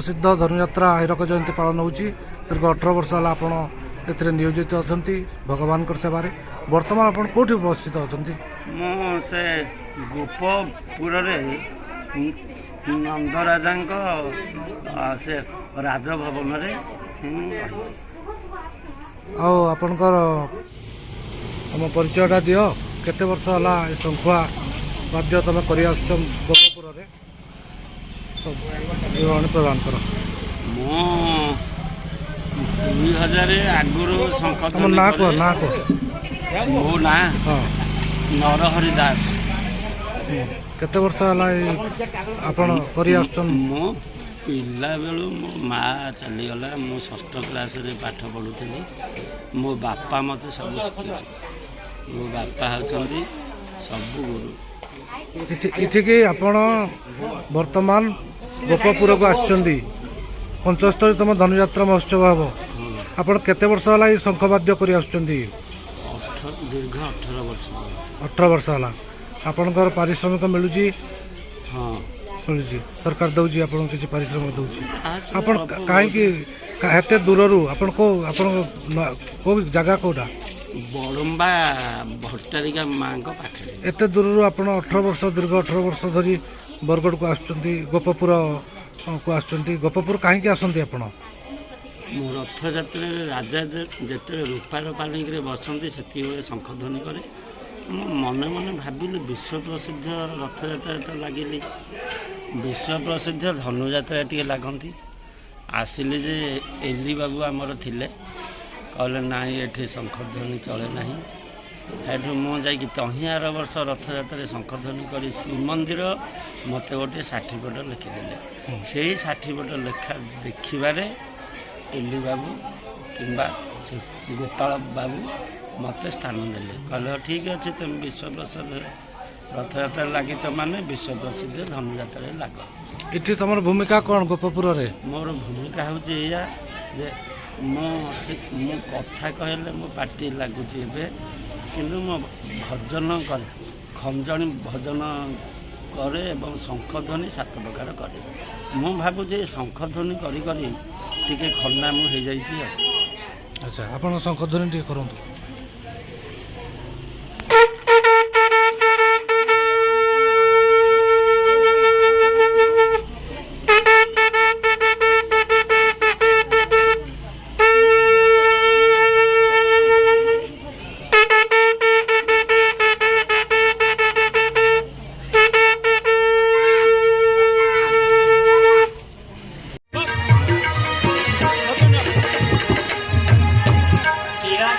प्रसिद्ध धनुयात्रा हिरक जयंती पालन होची दीर्घ 18 वर्ष है आप नियोजित अच्छा भगवान सेवार बर्तमान आप कौटी उपस्थित अच्छा से गोपपुर नंदराजा से राजभवन आपणकर तुम परिचयटा दियो केते वर्ष है शृंखला वाद्य तुम कर गोपपुर विवरण प्रदान कर 2000 आगुरी तुम ना कह ना कह मो ना नरहरि दास केते वर्ष है आपण कर मो पिला बेलू मो माँ चलीगला मु 6th क्लास रे पाठ पढ़ुली मो बापा मत सब शिखी मो बापा होती सब गुरु इठिकी आपण वर्तमान गोपपुर को आछंती 75तम धनुयात्रा महोत्सव हम आपण केते वर्ष है शंखवाद्य कर दीर्घ 18 वर्ष 18 वर्ष है आपणकर पारिश्रमिक मिलूची हाँ मिलूची सरकार दउची आपण किसी पारिश्रमिक दउची आपण काहे कि एते दूररू आपण को जगह कोडा बड़म्बा भट्टारिका माँ पाखे एते दूररू आपण 18 वर्ष दीर्घ 18 वर्ष धरी बरगढ़ को आछंती गोपपुर को आछंती गोपपुर काहे आसंती आपण मो रथ यात्रा राजा जिते रूपार पालिक बसती से शंखध्वनि करे मने मने भाविली विश्व प्रसिद्ध रथ यात्रा तो लगिली विश्व प्रसिद्ध धनुयात्रा टी लगती आसिली जे एली बाबू आमर थिले कहले ना ये शंखध्वनि चले ना हेठू मुझे तही आर वर्ष रथ यात्रा शंखध्वनि कर श्रीमंदिर मत गोटे सर्टिफिकेट लिखिदे से सर्टिफिकेट लेखा देखिबारे एली बाबू किंबा गोपाल बाबू मत स्थान देले कहले ठीक अच्छे तुम विश्व प्रसिद्ध रथ यात्रा लगी माने विश्व प्रसिद्ध धनुयात्रा लाग इठी तुम भूमिका कौन गोपपुर रे मोर भूमिका हूँ या जे मो कथा कहले मो पार्टी लगुच किंतु मो भजन करे खंजणी भजन करे एवं शंखध्वनि 7 प्रकार करे मु भावुँ शंखध्वनि करी करी टिके खन्ना मु हो जाइए। अच्छा आप शंखध्वनि टे करूँ Sira